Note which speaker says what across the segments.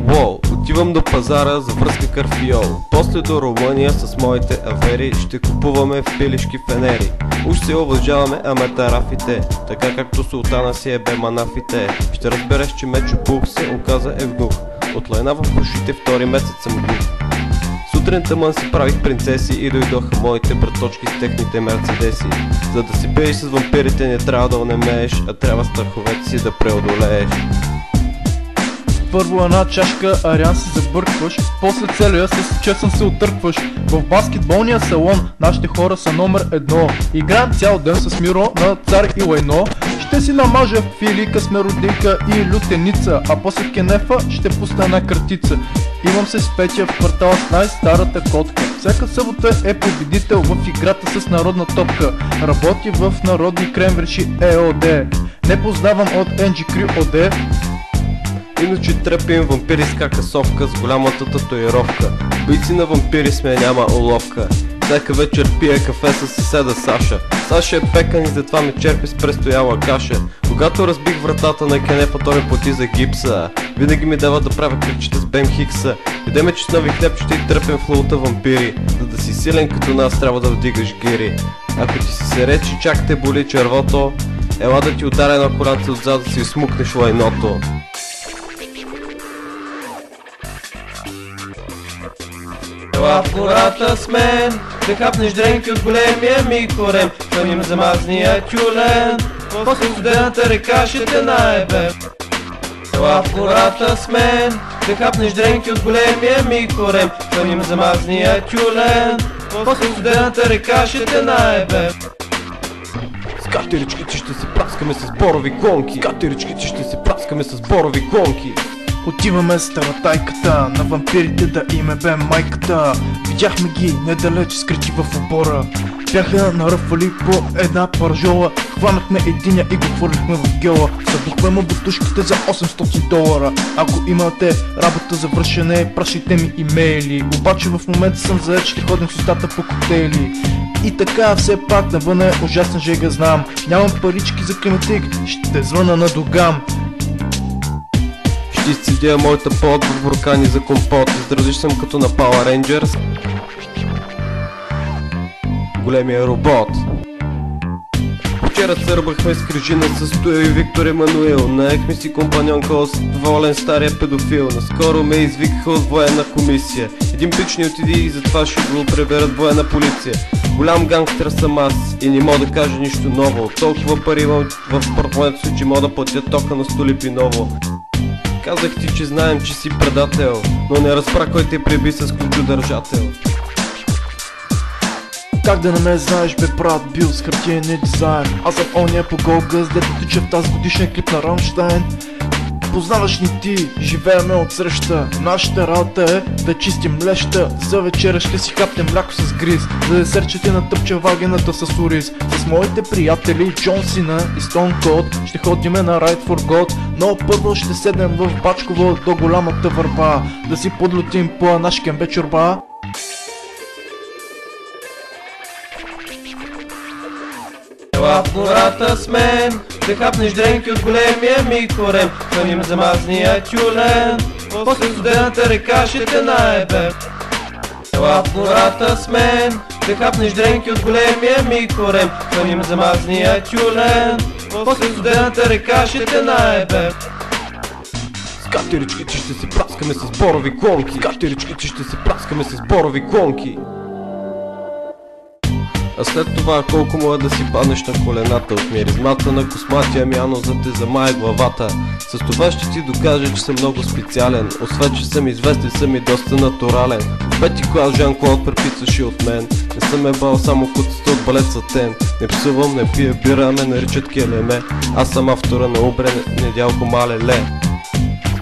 Speaker 1: Воу, отивам до пазара за връзка карфиол. После до Румъния с моите авери ще купуваме в пилешки фенери. Уж се уважаваме аматарафите, така както султана си е бе манафите. Ще разбереш, че Мечо Пух се оказа евнух. От лайна в ушите втори месец съм глух. Сутринта мън си правих принцеси и дойдоха моите браточки с техните мерцедеси. За да си пееш с вампирите не трябва да онемееш, а трябва страховете си да преодолееш.
Speaker 2: Първо една чашка ариан си забъркваш, после целия с чесън се отъркваш. В баскетболния салон нашите хора са номер едно. Играем цял ден с Миро на Цар и Лайно. Ще си намажа филика с меродинка и лютеница, а после кенефа ще пусна една картица. Имам се с Петя в квартала с най-старата котка. Всяка събота е победител в играта с народна топка. Работи в народни кремвричи ЕОД. Не познавам от NG Crew ОД.
Speaker 1: Иначе трепим вампири с какасовка с голямата татуировка. Бойци на вампири сме, няма уловка. Всяка вечер пия кафе с съседа Саша. Саша е пекан и затова ме черпи с престояла каша. Когато разбих вратата на кенефа, той ми плати за гипса. Винаги ми дава да правя клипчета с Бем Хикса. Идеме чеснови хлебчета и тръпим в лаута вампири. За да си силен като нас трябва да вдигаш гири. Ако ти се речи чак те боли червото, ела да ти ударя на коранца отзад да си смукнеш лайното.
Speaker 3: Ела в гората с мен, да хапнеш дренки от големия ми корем. Хваним замазния тюлен, после студената река ще те наебе. Ела в гората с мен, да хапнеш дренки от големия ми корем. Хваним замазния тюлен, после студената река ще те наебе.
Speaker 1: С катеричките ще се праскаме с борови клонки. С катеричките ще се праскаме с борови клонки.
Speaker 2: Отиваме в старатайката на вампирите да им е бе майката. Видяхме ги недалеч скрити в обора. Бяха наръфвали по една паржола. Хванахме единя и го хвърлихме в гела. Съдухме му бутушките за $800. Ако имате работа за вършене, пращайте ми имейли. Обаче в момента съм заед, ще ходим с устата по коктейли. И така все пак навън е ужасна жега знам. Нямам парички за климатик, ще звъна на Доган.
Speaker 1: Ще изцедя моята плод в буркани за компот. Издръжиш съм като на Power Rangers. Големия робот. Вчера църбахме с крижина с Стоил и Виктор Емануил. Наехме си компаньонка от волен стария педофил. Наскоро ме извикаха от военна комисия. Един пич не отиди и затова ще го преберат военна полиция. Голям гангстер съм аз и не мога да кажа нищо ново. Толкова пари имам в портмонето си, че мога да платя тока на Столипи ново. Казах ти, че знаем, че си предател, но не разбра кой те преби с ключодържател.
Speaker 2: Как да не ме знаеш бе брат, бил с хартиения дизайн. Аз съм ония по Голгъс, дето тича в тази годишния клип на Рамштайн. Познаваш ни ти, живееме от среща. Нашата работа е да чистим леща. За вечера ще си хапнем мляко с гриз. За десерт ще ти натъпча вагината с ориз. С моите приятели Джон Сина и Стон Колд ще ходиме на Ride for God. Но първо ще седнем в Бачково до голямата върба, да си подлютим по наш кембе чорба.
Speaker 3: Ела в гората с мен, да хапнеш дренки от големия ми корем. Хваним замазния тюлен, после студената река ще те наебе. Ела в гората с мен, да хапнеш дренки от големия ми корем. Хваним замазния тюлен, после студената река ще те наебе.
Speaker 1: С катеричките ще се праскаме с борови клонки. С катеричките ще се праскаме с борови клонки. А след това колко мога да си паднеш на колената от миризмата на косматия мяно за те замае главата. С това ще ти докажа, че съм много специален. Освен че съм известен, съм и доста натурален. В пети клас Жан-Клод преписваше от мен. Не съм ебал само куцата от балет Сатен. Не псувам, не пия бира, ме наричат келеме. Аз съм автора на Убре, Недялко Малеле.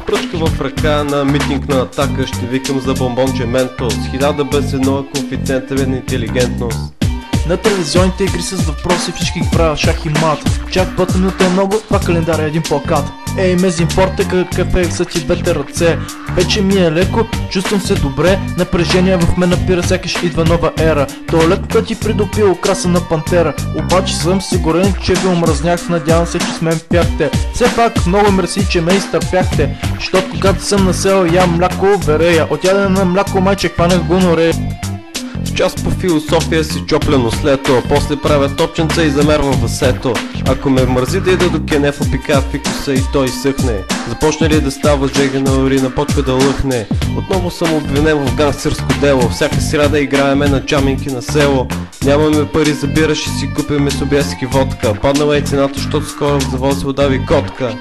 Speaker 1: Пръчка в ръка на митинг на Атака, ще викам за бомбонче Ментос. 1000 без едно коефициента на интелигентност.
Speaker 2: На телевизионните игри с въпроси всички ги правят шах и мат. Чак бътенето е много, това календар е един плакат. Ей, мезимпорте, какъв е са ти двете ръце. Вече ми е леко, чувствам се добре. Напрежение в мен напира, сякаш идва нова ера. Туалетната ти придобива украса на пантера. Обаче съм сигурен, че ви омръзнях. Надявам се, че с мен пяхте. Все пак много мерси, че ме изтърпяхте. Защото когато съм на село ям мляко верея. От ядене на мляко майче хванах гонорея.
Speaker 1: В час по философия си чоплено слето, после правя топченца и замервам въсето. Ако ме мързи да ида до кенефа, пикая фикуса и той съхне. Започне ли да става жегена урина, почва да лъхне. Отново съм обвинен в гангстерско дело. Всяка сряда играеме на джаминки на село. Нямаме пари за бира, ще си купиме собески водка. Паднала е цената, защото скоро в завод се удави котка.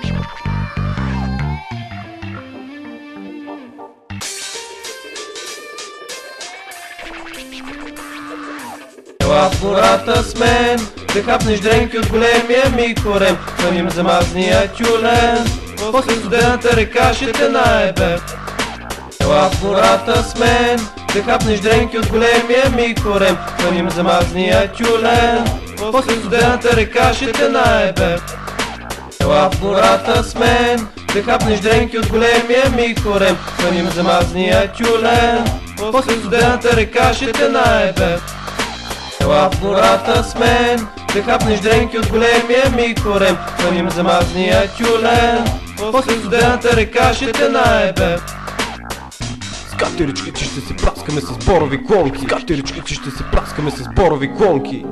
Speaker 3: Ела в гората с мен, да хапнеш дренки от големия ми корем. Хваним замазния тюлен, после студената река ще те наебе. Ела в гората с мен, да хапнеш дренки от големия ми корем. Хваним замазния тюлен, после студената река ще те наебе. Ела в гората с мен, да хапнеш дренки от големия ми корем. Хваним замазния тюлен, после студената река ще те наебе. Ела в гората с мен, да хапнеш дренки от големия ми корем. Хваним замазния тюлен, после студената река ще те наебе.
Speaker 1: С катерички ти ще се праскаме с борови клонки. С катерички ти ще се праскаме с борови клонки.